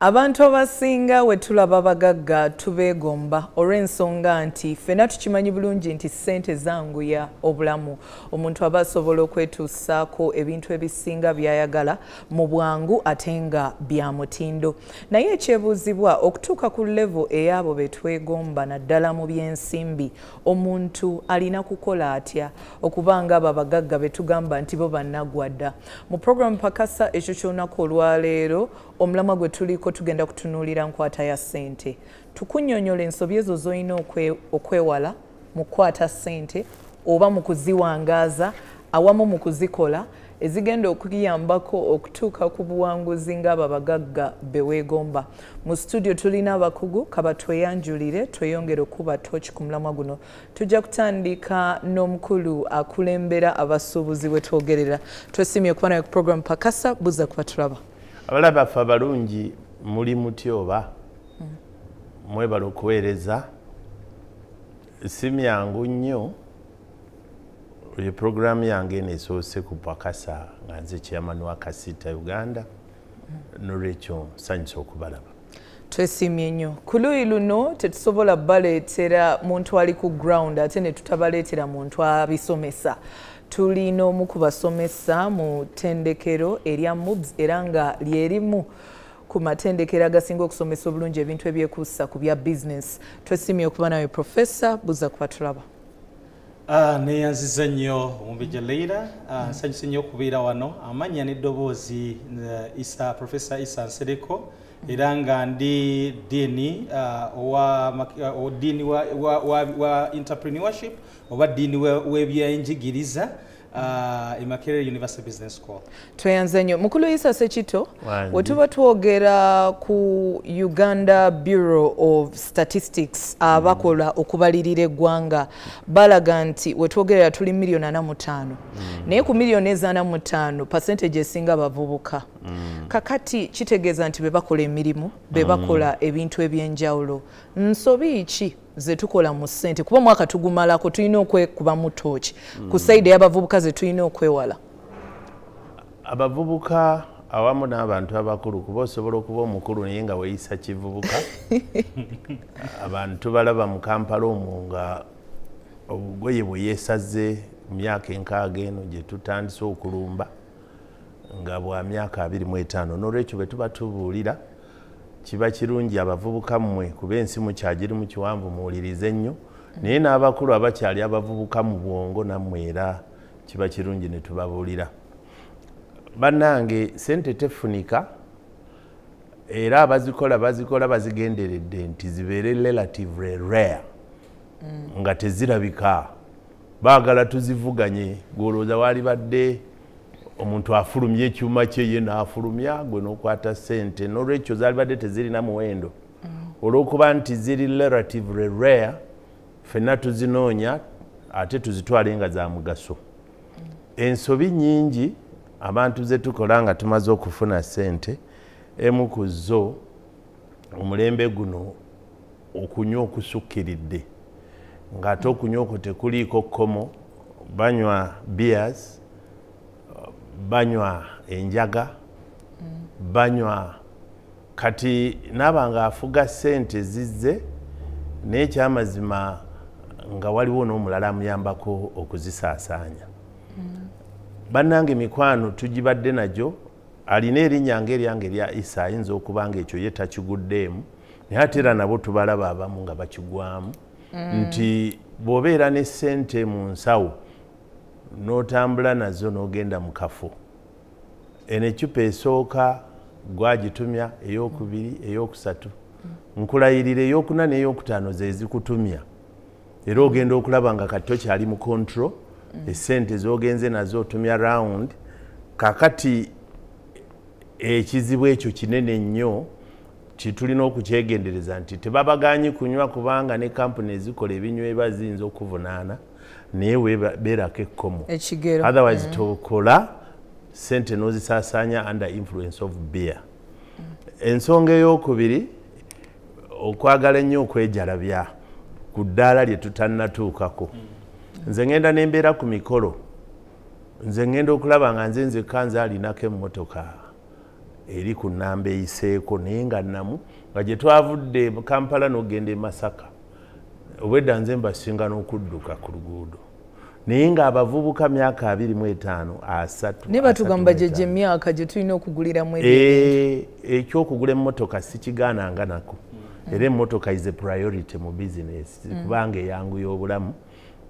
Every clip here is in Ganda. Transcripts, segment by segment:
Abantu abasinga we tulaba abagagga tubeegomba olw'ensonga nti ffenna tukimanyi bulungi nti ssente zanguya obulamu. Omuntu aba asobola okwetuusaako ebintu ebisinga by'ayagala mu bwangu ate nga bya mutindo. Naye ekyebuuzibwa okutuuka ku level ey'abo be twegomba naddala mu by'ensimbi, omuntu alina kukola atya okuba nga abo abagagga be tugamba nti bo bannaggwadda. Mu program Pakasa ekyo ky'olunaku olwaleero omulamwa gwe tuliko tugenda kutunuulira nkwata ya ssente. Tukunnyonnyola ensobi ezo z'olina okwewala mu kukwata ssente oba mu kuziwangaaza awamu mu kuzikola ezigenda okuyambako okutuuka ku buwanguzi ng'abo abagagga be weegomba. Mu studio tulina abakugu kaba tweyanjulire tweyongere okuba tochi ku mulamwa guno. Tujja kutandika n'omukulu akulembera abasuubuzi we twogerera. Twesimye okuba naye ku program Pakasa buza kuba tulaba. Abalaba baffe abalungi muli mutya oba mwebala okuweereza si myangu nnyo. Oyo programu yange eno esoose ku Pakasa nga nze chairman wa Kasita Uganda n'olwekyo nsanyusa okubalaba. Twesimye nnyo. Ku luuyi luno tetusobola baleetera muntu ali ku ground ate ne tutabaleetera muntu abisomesa. Tulina omu ku basomesa mu ttendekero erya MUBS era nga lyerimu ku matendekero agasinga okusomesa obulungi ebintu ebyekuusa ku bya business. Twesimye okuba nawe Professor buza kuba tulaba. Neyanziza nnyo Omumbejja Leila, nsanyuse nnyo okubeera wano. Amannya n'eddoboozi Professor Issa Nsereko era nga ndi diini wa entrepreneurship oba diini w'ebyenjigiriza Makerere University Business School. Tweyanze nnyo. Mukulu Issa Sekito, we tuba twogera ku Uganda Bureau of Statistics abakola okubalirira eggwanga balaga nti we twogerera tuli milioni 45. Naye ku milioni 45 percentage esinga bavubuka. Kakati kitegeeza nti be bakola emirimu, be bakola ebintu ebyenjawulo. Nsobi ki ze tukola mu ssente kuba mwaka tugumalako tulina okwekuba mu tooki ku sayidi y'abavubuka ze tulina okwewala? Abavubuka awamu n'abantu abakulu kuba osobola okuba omukulu naye nga weeyisa kivubuka. Abantu tubalaba mu Kampala omwo nga obugoye bwe yeesaze mu myaka 6 eno gye tutandise okulumba nga bwa myaka 25. N'olwekyo bwe tuba tubuulira kiba kirungi abavubuka mmwe kuba ensi mukyagiri mu kiwanvu muwulirize nnyo, naye n'abakulu abakyali abavubuka mu bwongo nammwe era kiba kirungi ne tubabuulira. Bannange ssente tefunika era abazikola bazigenderedde nti zibeere relatively rare nga tezirabika. Baagala tuzivuganye gwolooza waali badde omuntu afulumye ekyuma kye ye n'afulumya gwe n'okwata ssente. N'olwekyo zaali badde tezirina muwendo olw'okuba nti ziri relatively rare ffenna tuzinoonya ate tuzitwale nga za mugaso. Ensobi nnyingi abantu ze tukola nga tumaze okufuna ssente, emu ku zo omulembe guno okunywa okusukkiridde ng'ate okunywa okwo tekuliiko kkomo. Banywa beers, banywa enjaga, banywa kati nabanga afuga ssente zizze naye kyamazima nga waliwo n'omulala amuyambako okuzisaasaanya. Bannange mikwano tugibadde nagyo alina erinnya ng'eryange erya Issa ayinza okuba nga ekyo ye takiguddeemu naye ate era nabo tubalaba abamu nga bakigwamu nti bw'obeera ne ssente mu nsawo n'otambula nazo n'ogenda mu kafo, eno eccupa esooka gwagitumya, ey'okubiri, ey'okusatu, nkulayirira ey'okuna n'ey'okutaano ze zikutumya era ogenda okulaba nga kati tokyali mu control. Essente z'ogenze nazo otumya round. Kakati ekizibu ekyo kinene nnyo kitulina okukyegendereza nti tebabaganyi kunywa kubanga ne kampuni ezikola ebinywebwa ziyinza okuvunaana naye weeberako ekkomo. Otherwise tokola ssente n'ozisaasaanya under influence of beer. Ensonga ey'okubiri okwagala ennyo okwejalabya ku ddaala lye tutannatuukako. Nze ngenda nembeera ku mikolo, nze ngenda okulaba nga nze nzekka nze alinako emmotoka eri ku nnamba eyiseeko naye nga namu nga gye twavudde Kampala n'ogenda e Masaka obwedda nze mbasinga n'okudduka ku luguudo naye ng'abavubuka myaka 25 3 ne batugamba gye myaka gye tulina okuguliramu ekyokugula emmotoka sikigaananga nako era emmotoka is a priority mu business kubanga eyanguya obulamu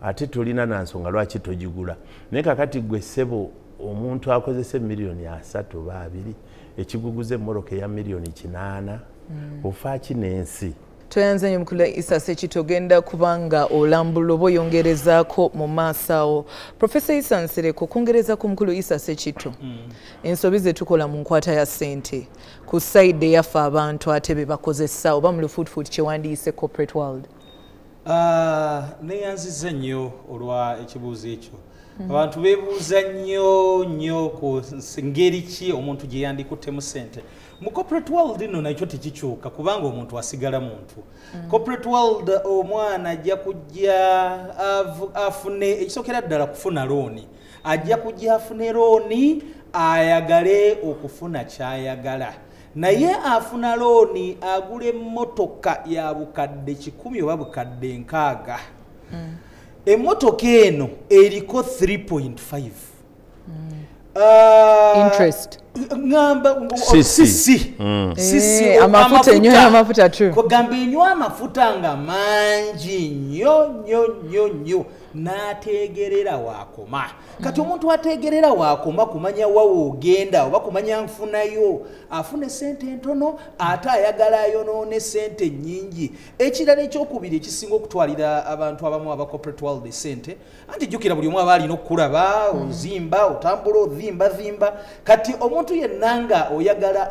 ate tulina nansonga lwaki togigula naye kakati gwe ssebo omuntu akozesa miliyoni 3 oba 2 ekiguguza emmoroka eya miliyoni 8 ofa kinensi Toyanzanye mukulu Issa Ssekitto genda kubanga olambula oba oyongerezaako mu maaso awo. Professor Issa Nsereko kongereza ku mukulu Issa Ssekitto. Ensobi ze tukola mu nkwata ya ssente ku side eyaffe abantu ate be bakozesa oba mu lufuutufuuti kyewandiise corporate world. Neyanziza nnyo olwa ekibuuzo ekyo. Abantu beebuuza nnyo ku ngeri ki omuntu gye yandikuttemu ssente. Mu corporate world ino nakyo tekikyuka kubanga omuntu asigala muntu. Corporate world omwana ajja kujja afune ekisookera ddala kufuna looni. Ajja kujja afune looni ayagale okufuna kyayagala. Naye afuna looni agula emmotoka ya bukadde 10 oba bukadde 6. Emmotoka eno eriko 3.5. Interest. Sisi. Amafuta enyo amafuta tu. Kugamba enywa amafuta nga mangi nnyo n'ategerera wakoma. Kati omuntu ategerera wakoma kumanya wawo ogenda oba kumanya nfunayo afune sente ntono ate ayagala ayonoone sente nnyingi. Ekirala ekyokubiri ekisinga okutwalira abantu abamu aba corporate world sente anti jjukira buli omu aba alina okukulaba ozimba otambula ozimba kati omuntu yenna nga oyagala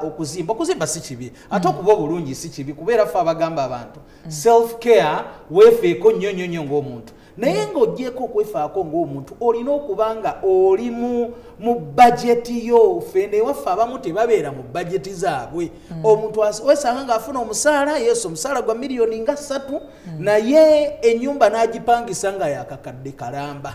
okuzimba si kibi ate okuba obulungi si kibi kubeera ffe abagamba abantu self care weefeeko nnyo ng'omuntu naye ng'ogyeko okwefaako ng'omuntu olina okuba nga oli mu bajeti yo ffe newaffe abamu tebabeera mu bajeti zaabwe omuntu wesanga ng'afuna omusaala yesu omusaala gwa miliyoni nga 3 naye ennyumba n'agipangisa nga yakakadde kalamba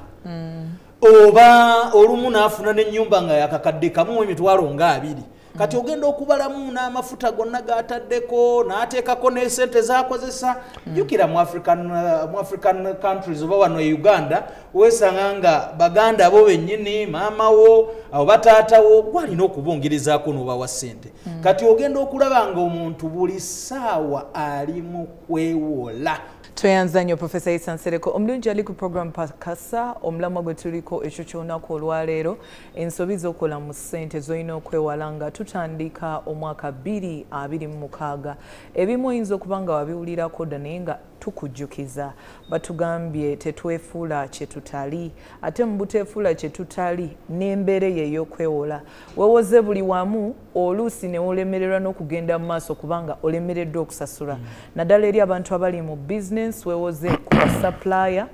oba olumu n'afuna n'ennyumba nga yakakadde kamu emitwalo nga 2 kati ogenda okubalamu n'amafuta gonna gataddeko n'ateekako n'esente zakozesa jjukira mu African countries oba wano e Uganda wesanga nga baganda bo bennyini maama wo oba taata wo gwalina okubongerezaako n'obawa ssente kati ogenda okulaba nga omuntu buli ssaawa ali mu kwewola. Toyanzanyo Professor Issa Nsereko omulungi ali ku program Pakasa omulamwa gwe tuliko ekyo ky'olunaku olwaleero ensobi z'okola mu ssente z'olina okwewala nga tutandika omwaka 2026 ebimu oyinza okuba nga wabiwulirako dda naye nga tukujjukiza batugambye tetwefuula kye tutali ate mu buteefuula kye tutali n'embeera ey'okwewola weewoze buli wamu oluusi ne olemererwa n'okugenda mu maaso kubanga olemereddwa okusasula naddala eri abantu abali mu business weewoze ku basupplier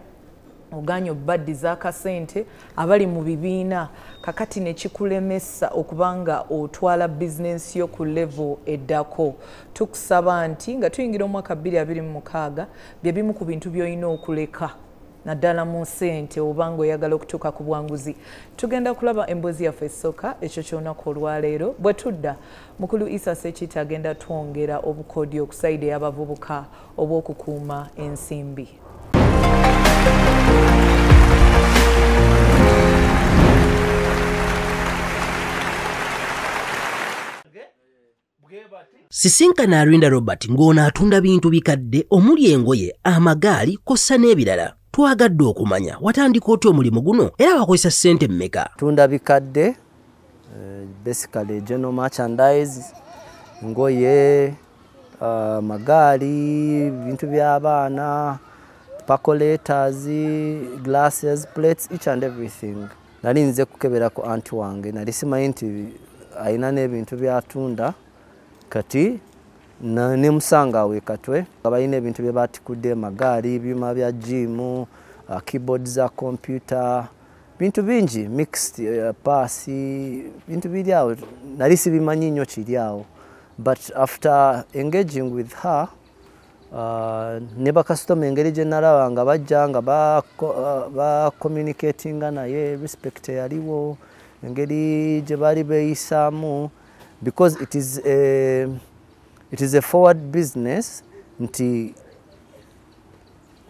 oganya obbaddiza akasente abali mu bibiina kakati ne kikulemesa okubanga otwala bizinensi yo ku level eddako tukusaba nti nga tuyingira omwaka 2026 bye bimu ku bintu by'olina okuleka naddala mu ssente obanga oyagala okutuuka ku bwanguzi tugenda kulaba emboozi yaffe esooka ekyo ky'olunaku olwaleero bwe tudda mukulu Issa Ssekitto agenda twongera obukodyo ku sayidi y'abavubuka obw'okukuuma ensimbi. Sisinkana Arwinda Robert ng'ono atunda bintu bikadde omuli engoye amagaali kossa n'ebirala twagadde okumanya watandika otya omulimu guno era wakozesa ssente mmeka? Tunda bikadde basically general merchandise ngoye magaali bintu by'abaana percolators glasses plates each and everything. Nali nze kukeberako anti wange nali simanyi nti ayina n'ebintu by'atunda kati ne musanga we katwe abayina ebintu bye batikudde magaali ebyuma bya gym keyboard za computer bintu bingi mixed pasi bintu biri awo nali sibimanyi nnyo kiri awo but after engaging with her ne bakasitoma engeri gye nalaba nga bajja nga ba communicatinga naye respect yaliwo engeri gye bali beeyisaamu because it is a forward business nti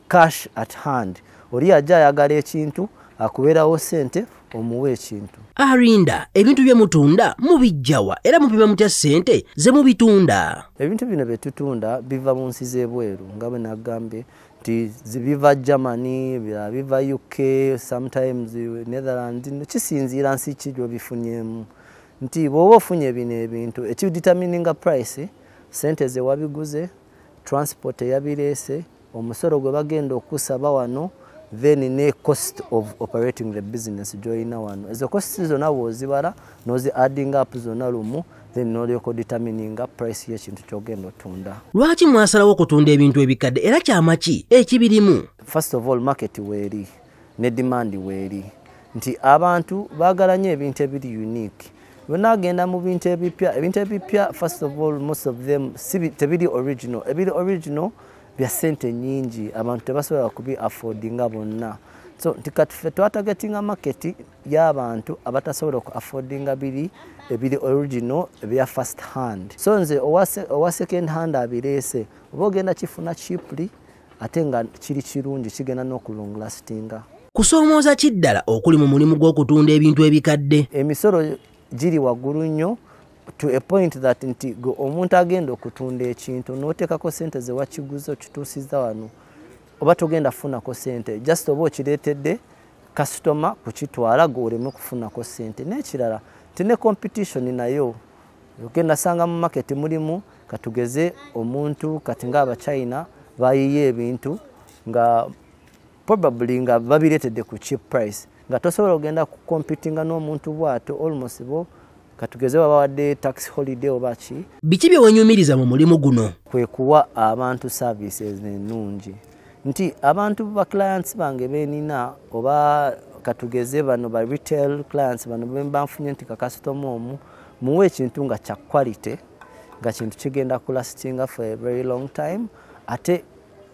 cash at hand oli ajja ayagala ekintu akubeerawo sente omuwe ekintu. Arinda ebintu bye mutunda mubijjawa era mupima mutya sente ze mubitunda. Ebintu bino bye tutunda biva mu nsi z'ebweru nga bwe nagambye nti biva Germany, biva UK, sometimes Netherlands, kisinziira nsi ki gy'obifunyemu. Nti bw'oba ofunye bino ebintu ekidetermininga price sente ze wabiguze, transport eyabireese, omusoro gwe bagenda okusaba wano, then ne cost of operating the business joina wano. Ezo costs zonna bw'ozibala n'ozi adding up zonna lumu, then n'olyoko determininga price y'ekintu ky'ogenda otunda. Lwaki mwasalawo okutunda ebintu ebikadde era kyama ki ekibirimu? First of all, market weeri ne demand weeri. Nti abantu baagala nnyo ebintu ebiri unique. Bonna agenda mu bintu ebipya, first of all, most of them tebiri original. Ebiri original bya sente nyingi, abantu tebasobola kubi affordinga bonna. So nti kati ffe twatagatinga market y'abantu abatasobola ku affordinga ebiri original ebya first hand. So nze owa second hand abireese oba ogenda kifuna cheaply ate nga kiri kirungi kigenda n'okulong lastinga. Kusoomooza kiddala okuli mu mulimu gw'okutunda ebintu ebikadde? Emisolo giri waggulu nnyo to a point that nti omuntu agenda okutunda ekintu n'oteekako sente ze wakiguze okituusiza wano oba togenda kufunako sente, just oba okireetedde customer kukitwala gwe oleme kufunako sente. N'ekirala nti ne competition nayo ogenda sanga mu market mulimu katugeze omuntu kati ng'aba China bayiye ebintu nga probably nga babireetedde ku cheap price nga tosobola ogenda kukompitinga n'omuntu bwato almost bo katugeze babawadde tax holiday oba ki. Biki bye wenyumiriza mu mulimu guno? Kwe kuwa abantu services ennungi. Nti abantu ba clients bange benina oba katugeze bano ba retail clients bano bembanfunye nti ka customer omu muwe ekintu nga kya quality nga kintu kigenda kulastinga for a very long time ate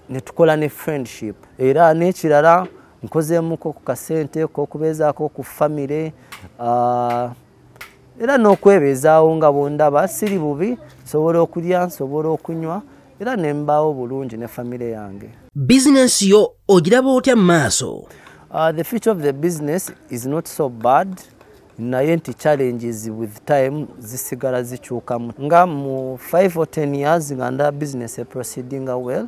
ne tukola ne friendship. Era n'ekirala nkozeemuko ku kasente k'okubeezaako ku family era n'okwebeezaawo nga bondaba siri bubi, nsobola okulya, nsobola okunywa era ne mbaawo bulungi ne family yange. Business yo ogiraba otya mu maaso? The future of the business is not so bad. Naye nti challenges with time zisigala zikyukamu. Nga mu 5 or 10 years nga nda business proceeding well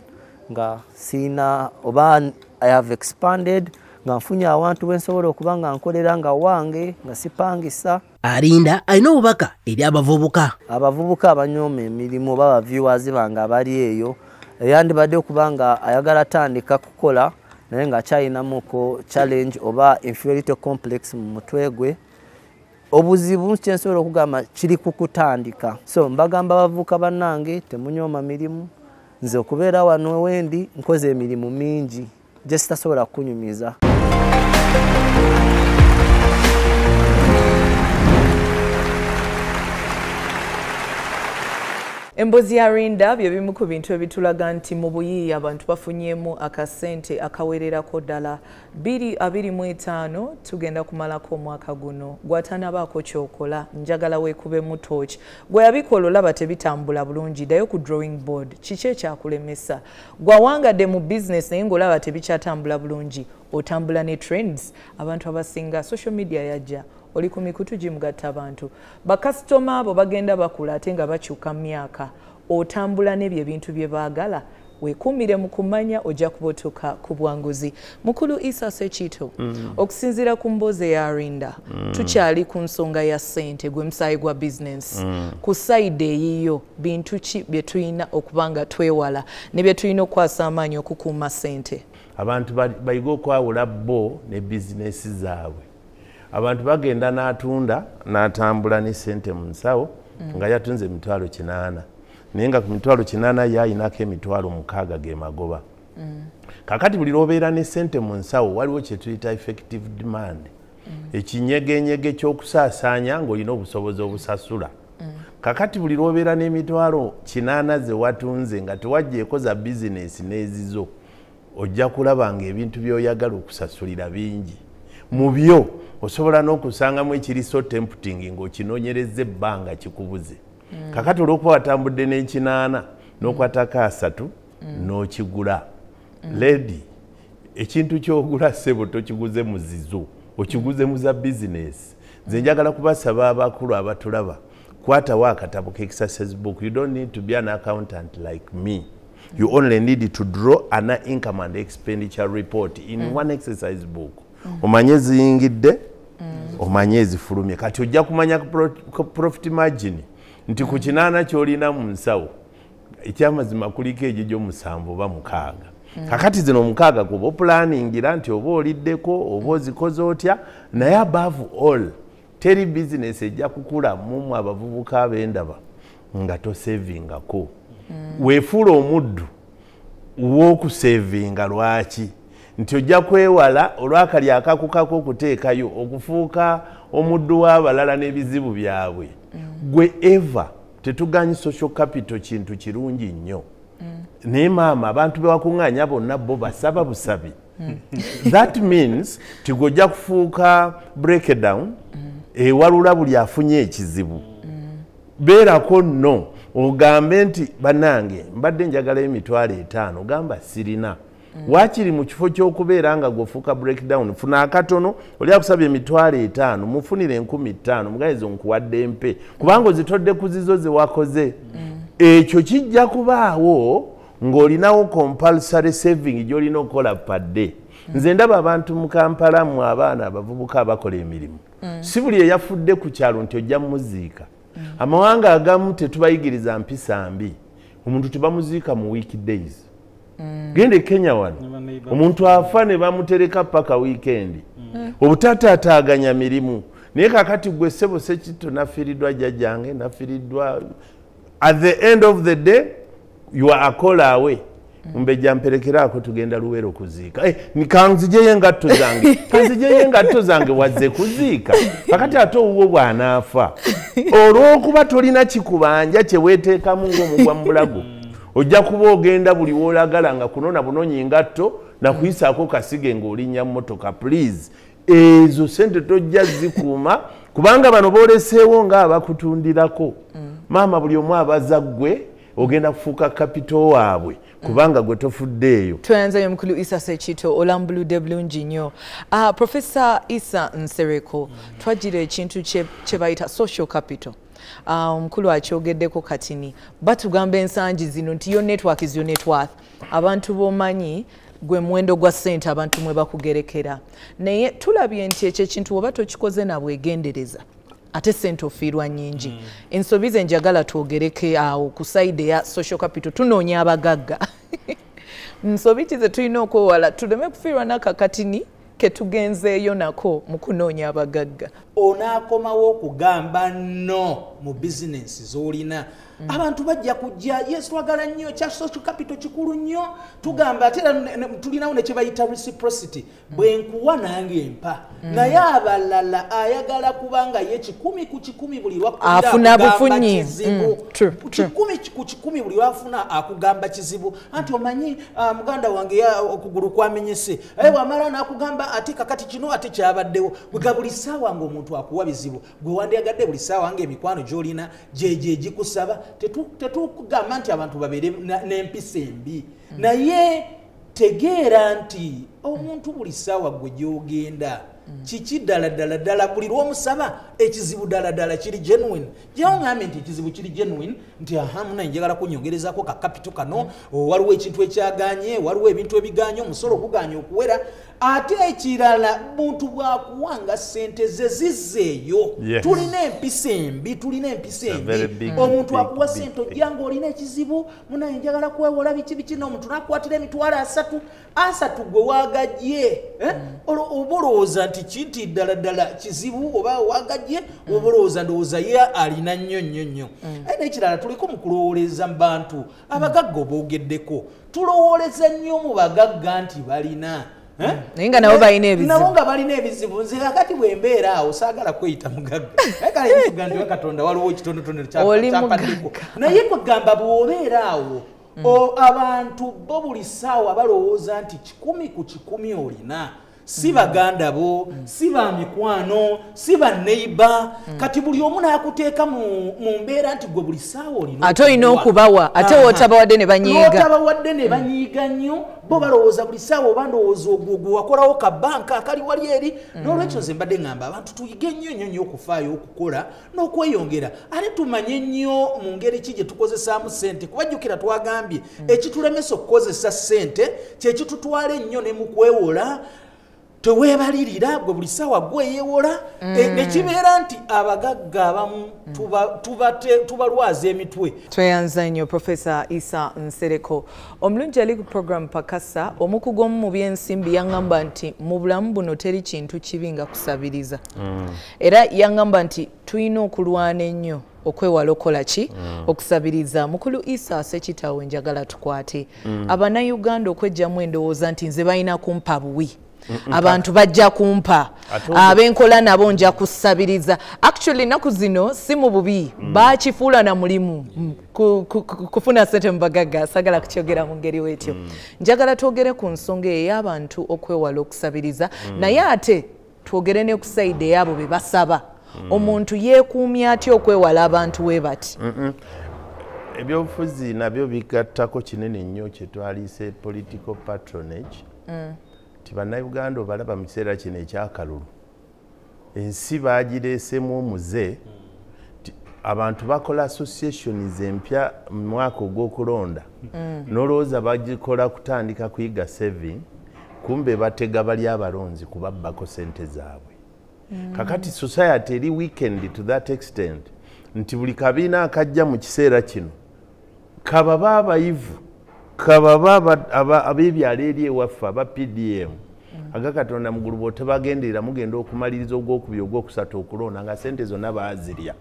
nga sina oba I have expanded nga nfunye abantu wensobola okuba nga nkolera nga wange nga sipangisa. Arinda alina obubaka eri abavubuka. Abavubuka abanyooma emirimu oba baviewers bange abali eyo eyandibadde okuba nga ayagala tandika kukola naye nga akyalinamuko challenge oba inferiority complex mu mutwe gwe. Obuzibu kyensobola okugamba kiri kukutandika. So mbagamba abavubuka bannange temunyooma mirimu. Nze okubeera wano wendi nkoze emirimu mingi gye sitasobola kunyumiza. Embozi ya Arinda bye bimu ku bintu ebitulaga nti mu buyiiya abantu bafunyemu akasente akawererako ddala 2025 tugenda kumalako omwaka guno. Gwatanabaako kyokola njagala weekubemu torch. Gwe yabikola olaba tebitambula bulungi ddayo ku drawing board. Kiki ekyakulemesa? Gwawangadde mu business naye ng'olaba tebikyatambula bulungi. Otambula ne trends. Abantu abasinga social media yajja oli ku mikutu gimugatta abantu. Bakasitoma abo bagenda bakula ate nga bakyuka myaka. Otambula n'ebyo ebintu bye baagala. Weekuumire mu kumanya ojja kubotoka ku bwanguzi. Mukulu Issa Sekito, okusinziira ku mboozi ya Arinda, tukyali ku nsonga ya ssente gwe musaayi gwa business. Ku sayidi eyiyo bintu ki bye tulina okuba nga twewala ne bye tulina okukwasa amaanyi okukuuma ssente? Abantu bayiga okwawula bo ne bizinesi zaabwe. Abantu bagenda n'atunda n'atambula ne ssente mu nsawo nga yatunze emitwalo 8 naye nga ku mitwalo 8 yayinako emitwalo 6 ge magoba. Kakati buli lwobeera ne ssente mu nsawo waliwo kye tuyita effective demand, ekinyegenyege ky'okusaasaanya ng'olina obusobozi obusasula. Kakati buli lwobeera n'emitwalo 8 ze watunze nga tewajjeeko za bizinesi n'ezizo ojja kulaba ng'ebintu by'oyagala okusasulira bingi. mu byo osobola n'okusangamu ekiri so tempting ng'okinoonyereza ebbanga kikubuze kakati olw'okuba watambudde n'ekinaana n'okwatako 3 n'okigula lady ekintu ky'ogula ssebo tokiguze muzizo okiguze mu za bizinesi nze njagala kubasaba abakulu abatulaba kwatawo akatabo k'exercise book. You don't need to be an accountant like me. You only need to draw an income and expenditure report in one exercise book. Omanye ziyingidde omanye ezifulumye kati ojja kumanya profit margin nti ku kinaana ky'olina mu nsawo ekyamazima kuliko egyo 7 oba 6 kakati zino 6 kuba planingira nti oba oliddeko oba ozikoze otya naye above all teri business ejja kukula mu abavubuka ab'endaba nga tosavingako weefuula omuddu w'okusavinga lwaki nti ojja kwewala olwakali akakukako okuteekayo okufuuka omuddu w'abalala n'ebizibu byabwe gwe eva tetuganyi social capital kintu kirungi nnyo naye maama abantu bewakuŋŋaanya bonna bo basaba busabi that means tigojja kufuuka breakdown ewalula buli afunye ekizibu beerako nno ogambe nti bannange mbadde njagala emitwalo 5 gamba sirina wakiri mu kifo ky'okubeera nga gwofuuka breakdown funa akatono oli akusabye emitwalo 5 mufunire 15,000 mugayizo nkuwadde empe kubanga ozitodde ku zizo ze wakoze ekyo kijja kubaawo ng'olinawo compulsory saving gy'olina okukola padde nze ndaba abantu mu Kampala mu abaana abavubuka abakola emirimu si buli eyafudde ku kyalo nti ojja muziika amawanga agamu tetubayigiriza mpisa mbi omuntu tebamuziika mu weekdays gende Kenya wano omuntu afa ne bamutereka paka weekend obutataataganya mirimu naye kakati gwe ssebo sekito nafiiriddwa jjajjange nafiiriddwa at the end of the day you are a call away mbejja mperekeraako tugenda Luweero kuziika kanzijeyo engatto zange kanzijeyo engatto zange wazze kuziika kakati ate owuwo bw'anaafa olw'okuba tolina kikubanja kye weeteekamu ng'omugwa mu bulago ojja kuba ogenda buli woolagala nga kunona bunonyi ngatto nakuyisaako kasige ng'olinnya mmotoka please ezo sente tojja zikuuma kubanga bano booleseewo ng'abakutundirako maama buli omu abaza ggwe ogenda kufuuka kapito waabwe kubanga gwe tofuddeeyo. Twanzayo mukulu Issa Sekito olambuludde bulungi nnyo. Professor Issa Nsereko twagira ekintu kye bayita social capital. Omukulu akyogeddeko katini batugamba ensangi zino nti yo network is your net worth. Abantu bomanyi gwe mwendo gwa ssente abantu mwe bakugerekera naye tulabye nti ekyo ekintu oba tokikoze nabwegendereza ate ssente ofiirwa nnyingi ensobi ze njagala twogereke awo ku side ya social capital tunoonya abagagga nsobi ki ze tulina okwewala tuleme kufiirwa n'akakatini ke tugenzeeyo nako mu kunoonya abagagga onaakomawo okugamba no mu bizinensi z'olina abantu bajja kujja yes twagala nnyo kya social capital kikulu nnyo tugamba ate tulinawo ne kye bayita reciprocity bwe nkuwa nange empa naye abalala ayagala kubanga ye 10 ku 10 buli afuna bufunyi ku 10 buli wafuna akugamba kizibu anti omanyi muganda wange okugulu kwamenyese wamala n'akugamba ate kakati kino ate kyabaddewo bwe buli ssaawa ng'omuntu akuwa bizibu gwe wandyagadde buli ssaawa ng'emikwano gy'olina gye gikusaba tetukugamba nti abantu babeere n'empisa embi naye tegeera nti omuntu buli ssaawa gwe gy'ogenda kiki ddala buli lw'omusaba ekizibu ddala kiri genuine gyeoŋambe nti ekizibu kiri genuine nti muna njagala kunyongerezako kakapito kano waliwo ekintu ekyaganye waliwo ebintu ebiganye omusolo oguganye okuwera ate ekirala muntu bwakuwanga ssente ze zizzeeyo tulina empisa embi omuntu akuwa ssente ojja ng'olina ekizibu munaye njagala kwewola biki n'omuntu nakukwatira emitwalo 3 gwe waagajye oba olowooza nti kinti ddala kizibu oba waagajye oba olowooza ndowooza ye alina nnyo aye n'ekirala tuliko mu kulowooleza mu bantu abagagga oboogeddeko tulowooleza nnyo mu bagagga nti balina naye nga nabo balina ebizibu nabo nga balina ebizibu nze kakati bwembeera awo saagala kweyita mugagga naye kale ntugandiwe katonda waliwo ekitonotono kyapaddeko naye kwegamba bw'obeera awo abantu bo buli ssaawa balowooza nti 10 ku 10 olina si baganda bo si ba mikwano si ba neighbor kati buli omu n'akuteeka mu mbeera nti gwe buli ssaawa olina ate olina okubawa ate wootabawadde ne banyiiga wootabawadde ne banyiiga nnyo bo balowooza buli ssaawa oba ndowooza ogwo wakolawo ka banka akali wali eri n'olwekyo nze mbadde ngamba abantu tuyige nnyo okufaayo okukola n'okweyongera ate tumanye nnyo mu ngeri ki gye tukozesaamu ssente kubajjukira twagambye ekitulemesa okukozesa ssente kyekitutwala ennyo ne mu kwewola teweebalirira gwe buli ssaawa gweyeewola nekibeera nti abagagga abamu tubalwaza emitwe. Tweyanza nnyo Professor Issa Nsereko. Omulungi ali ku program Pakasa omukugu omu mu byensimbi yaŋŋamba nti mu bulamu buno teri kintu kibi nga kusabiriza. Era yaŋŋamba nti tulina okulwana ennyo okwewala okola ki okusabiriza. Mukulu Issa Sekitawe njagala tukwate Abannayuganda okwejjamu endowooza nti nze balina kumpa buwi. Abantu bajja kumpa abenkola nabo nja kusabiriza. Actually naku zino si mu bubi bakifuula na mulimu kufuna ssente mu bagagga sagala kukyogera mu ngeri wetyo. Njagala twogere ku nsonga ey'abantu okwewala okusabiriza naye ate twogere ne ku sayidi ey'abo be basaba. Omuntu yeekuumya atya okwewala abantu we bati. Ebyobufuzi nabyo bigattako kinene nnyo kye twaliise political patronage. Bannayuganda obalaba mu kiseera kino ekyakalulu ensi bagireesemu omuze abantu bakola associations empya mu mwaka ogw'okulonda n'olowooza bagikola kutandika kuyiga saving kumbe batega bali abalonzi kubabbako sente zaabwe. Kakati society eri weekend to that extent nti buli kabiina akajja mu kiseera kino kababa abayivu kababa abebyalo eri ewaffe aba PDM agakatonda mugulu bote bagenderera mugenda okumaliriza ogwokubiri ogwokusatu okulonda nga sente zonna baazirya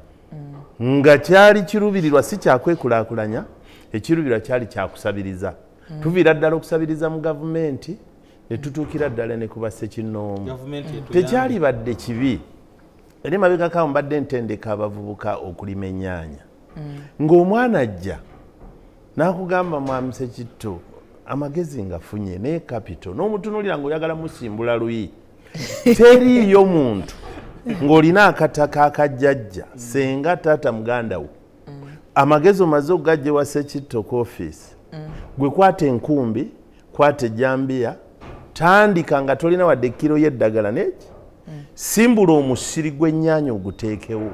nga kyali kirubirirwa si kyakwekulaakulanya ekirubirirwa kyali kyakusabiriza tuviira ddala okusabiriza mu gavumenti ne tutuukira ddala ne kuba ssekinnoomu tekyali badde kibi eri mabegakawo mbadde ntendeka abavubuka okulima ennyaanya ng'omwana ajja n'akugamba mwami Sekitto amagezi ngafunye ne capital n'omutunuulira ng'oyagala musimbula luyi teriiyo muntu ng'olina akataka akajjajja senga taata muganda wo amagezi omaze okugajja wa Sekitto ku office gwe kwata enkumbi kwata ejjambiya tandika nga tolina wadde kiro y'eddagala neki simbula omusiri gw'ennyaanya oguteekewo.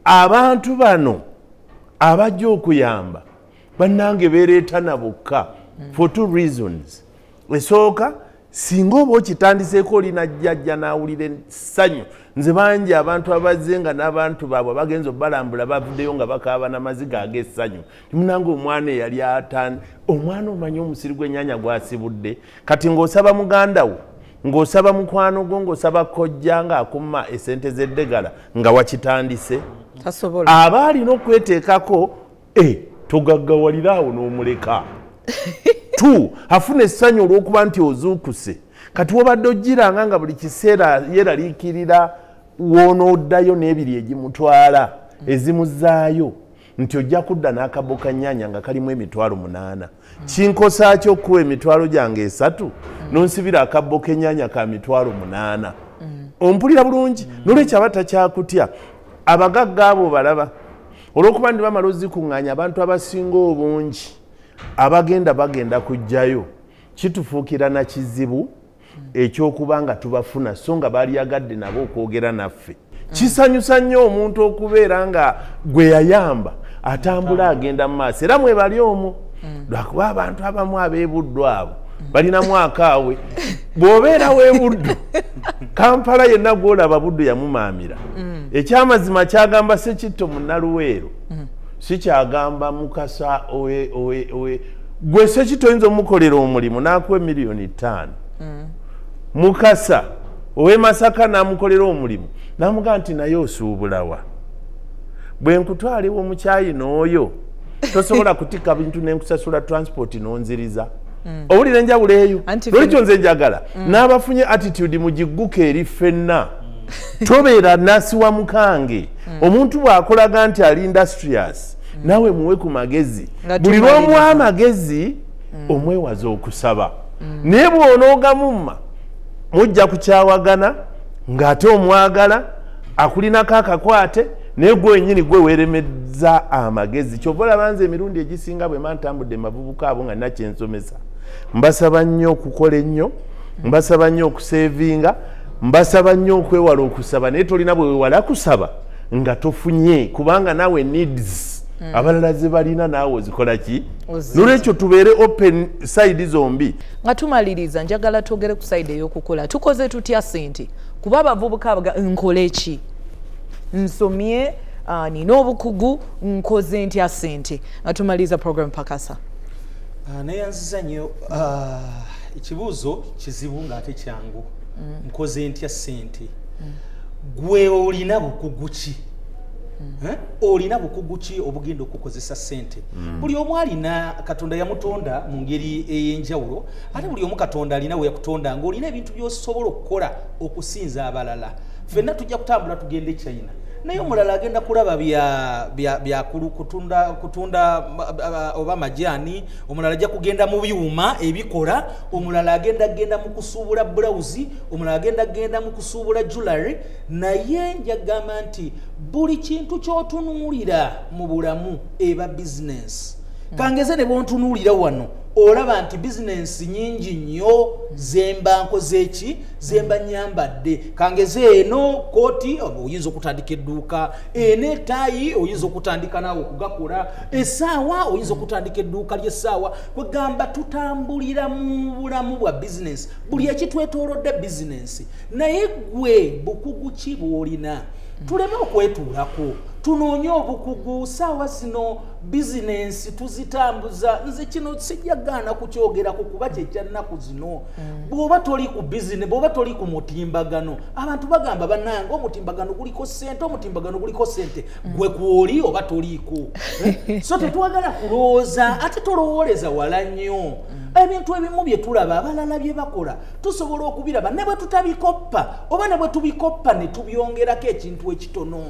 Abantu bano abajja okuyamba bannange beereeta na bokka for two reasons. Esooka singa oba okitandiseeko olina jjajja n'awulira essanyu nze bangi abantu abazze nga n'abantu baabwe bagenza obalambula bavuddeyo nga bakaaba n'amaziga ag'essanyu munange omwana eyali omwana omanyi omusiri gw'ennyaanya gwasibudde kati ng'osaba muganda wo ng'osaba mukwano gwo ng'osaba kojja ng'akumma essente z'eddagala nga wakitandise aba alina okweteekako togaggawalira awo n'omuleka afuna essanyu olw'okuba nti ozuukuse kati wobadde ogiranga nga buli kiseera yeraliikirira wonooddayo n'ebiri egimutwala ezimuzaayo nti ojja kudda n'akabbo ka nnyaanya nga kalimu emitwalo 8 kinkosa ki okuwa emitwalo gyange 3 n'onsibira akabbo k'ennyaanya ka mitwalo 8 ompulira bulungi n'olwekyo aba takyakutya abagagga abo balaba olw'okuba ndi bamala ozikuŋŋaanya abantu abasinga obungi bagenda kujjayo kitufuukira na kizibu ekyokuba nga tubafuna so nga baaliyagadde nabo okwogera naffe. Kisanyusa nnyo omuntu okubeera nga gwe yayamba atambula agenda mu maaso era mwebali omwo lwakuba abantu abamu abeebuddu abo balina mwaka awe bw'obeera w'ebuddu Kampala yenna gw'olaba buddu yamumaamira. Ekyamazima kyagamba Sekitto munnaluweero si kyagamba Mukasa gwe Sekitto oyinza omukolera omulimu n'akuwa $5,000,000 Mukasa ow'e Masaka n'amukolera omulimu n'amugamba nti naye osuubulawa bwe nkutwala ew'omukyayi n'oyo tosobola kutikka bintu n'enkusasula transport n'onziriza owulira enjawulo eyo lwekyo nze njagala n'abafunye attitude mugigguka eri ffenna tobeera nasi wa mukange omuntu bw'akolaga nti ali industrious nawe muwe ku magezi buli lw'omuwa amagezi omwewaza okusaba naye bw'onoogamumma mujja kukyawagana ng'ate omwagala akulinako akakwate naye gwe wenyini gwe weeremeza amagezi. Kyova olaba nze emirundi egisinga bwe ntambudde mavubuka abo nga nakyensomesa, mbasaba nnyo okukola ennyo, mbasaba nnyo okuseevinga, mbasaba nnyo okwewala okusaba, naye tolina bwe wewala kusaba nga tofunye, kubanga naawe needs abalala ze balina naawe ozikola ki. Nolwekyo tubeere open side zombi. Nga tumaliriza njagala twogere ku side ey'okukola. Tukoze tutya sente? Kuba abavubuka abaga nkole ki? Nsomye, nina obukugu, nkoze ntya sente? Nga tumaliriza program Pakasa. Neyanziza nnyo ekibuuzo kizibu ng'ate kyangu. Nkoze ntya sente? Gwe olina bukugu ki? Olina bukugu ki obugenda okukozesa sente? Buli omu alina Katonda yamutonda mu ngeri ey'enjawulo, ate buli omu Katonda alina we yakutonda ng'olina ebintu by'osobola okukola okusinza abalala. Ffenna tujja kutambula tugende China, naye omulala agenda kulaba bya kutunda oba majaani, omulala ajja kugenda mu byuma ebikola, omulala agenda mu kusuubula blouse, omulala agenda mu kusuubula jewelry. Naye njagamba nti buli kintu ky'otunuulira mu bulamu eba business. Kangeze ne bontunuulira wano olaba nti business nyingi nnyo zemba nkoze eki, zemba nyambadde. Kangeze eno kooti oyinza okutandika edduuka, ene tayi oyinza okutandika naawe okugakola, essaawa oyinza okutandika edduuka ly'essaawa. Kwegamba tutambulira mu bulamu bwa business, buli ekitwetoolodde business. Naye gwe bukugu ki bw'olina? Tuleme okwetuulako, tunoonye obukugu. Saawa zino business tuzitambuza, nze kino sijjagaana kukyogerako kuba kyekyannaku zino. Bw'oba toli ku business, bw'oba toli ku mutimbagano, abantu bagamba bannange omutimbagano guliko ssente, omutimbagano guliko ssente. Gwe kwoli oba toliiko? So tetwagala kulowooza, ate tolowooleza wala nnyo. Ebintu ebimu bye tulaba abalala bye bakola tusobola okubiraba ne bwe tutabikoppa oba ne bwe tubikoppa ne tubyongerako ekintu ekitono.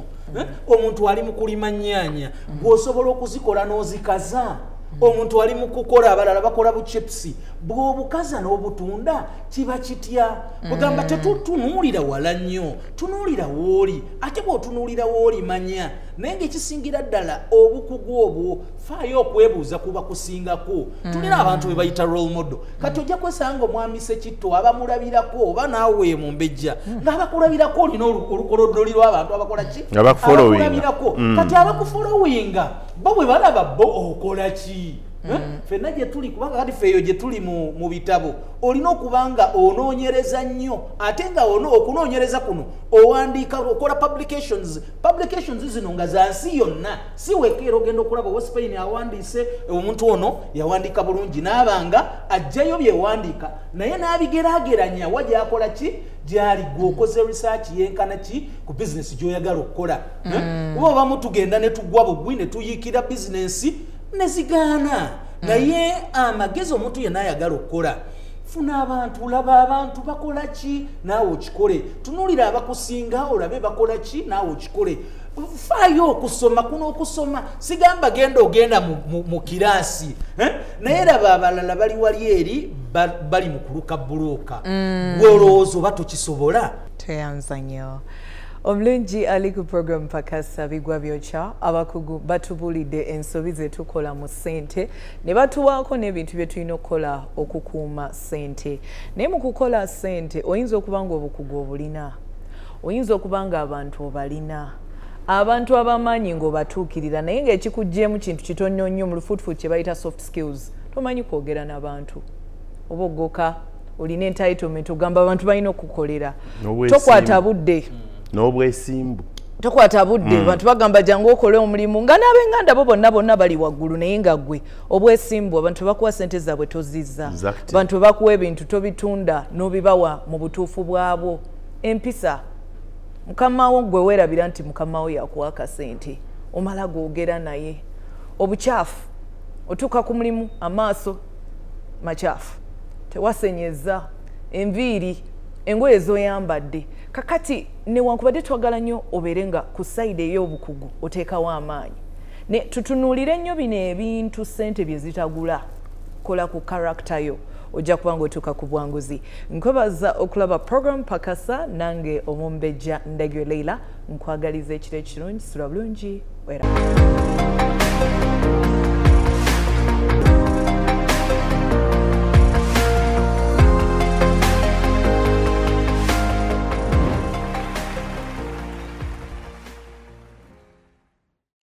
Omuntu ali mu kulima nnyaanya gw'osobola okuzikola n'ozikaza. Omuntu ali mu kukola abalala bakola buchipsi, bw'obukaza n'obutunda kiba kitya. Kugamba tetutunuulira wala nnyo, tunuulira wooli, ate bw'otunuulira wooli manya. Naye ng'ekisingira ddala obukugu obwo faayo okwebuuza kuba kusingako. Tulina abantu be bayita role model. Kati ojja kwesanga omwami Ssekitto abamulabirako oba naawe mu mbejja ng'abakulabirako olina olukolodoli lw'abantu abakola ki? Abakulabirako. Kati abakufolowinga bo bwe balaba bo okola ki? Ffenna gye tuli kubanga kati feeyo gye tuli mu bitabo olina okubanga onoonyereza nnyo, ate nga okunoonyereza kuno owandiika okola publications zino nga za nsi yonna, si wekeera ogenda okulaba owa Spain awandiise omuntu ono yawandiika bulungi n'abanga ajjayo byewandiika naye n'abigeraageranya wa gy'akola ki gyali gwokoze research yenkana ki ku business gy'oyagala okukola. Oba obamu tugenda ne tugwa bugwi ne tuyiikira business nezigaana. Naye amagezi omuntu yenna ayagala okukola, funa abantu, laba abantu bakola ki naawe okikole. Tunuulira abakusinga olabe bakola ki naawe okikole. Faayo okusoma kuno okusoma, sigamba ogenda mu kiraasi, naye laba abalala bali wali eri bali mu kuluka bulooka. Gwe olowooza oba tokisobola? Tweyanza nnyo. Omulungi ali ku program Pakasa Bigwa Byokya, abakugu batubulidde ensobi ze tukola mu ssente ne batuwaako n'ebintu bye tulina okukola okukuuma ssente. Naye mu kukola ssente oyinza okuba nga obukugu obulina, oyinza okuba nga abantu obalina, abantu abamaanyi ng'obatuukirira, naye ng'ekikuggyemu kintu kitono nnyo mu lufuutufuutu kye bayita soft skills. Tomanyi kwogera n'abantu, oba oggoka, olina entitlement, ogamba abantu balina okukolera, tokwata budde n'obwesimbu, tokwata budde. Abantu bagamba jangu okole omulimu nga n'ab'enganda bo bonna bali waggulu, naye nga ggwe obwesimbu. Abantu bakuwa ssente zaabwe tozizza, abantu bakuwa ebintu tobitunda n'obibawa mu butuufu bwabwo. Empisa, mukama wo gwe weerabira nti mukama wo yakuwa akasente, omala googera naye. Obukyafu, otuuka ku mulimu amaaso makyafu, tewasenyeza, enviiri, engoye z'oyambadde. Kakati newankubadde twagala nnyo obeere nga ku sayidi ey'obukugu oteekawo amaanyi, ne tutunuulire nnyo bino ebintu ssente bye zitagula. Kola ku karakita yo, ojja kubanga otuuka ku bwanguzi. Nkwebaza okulaba program pakasa nange Omumbejja Ndegyo Leila nkwagaliza ekiro ekirungi sula bulungi wera.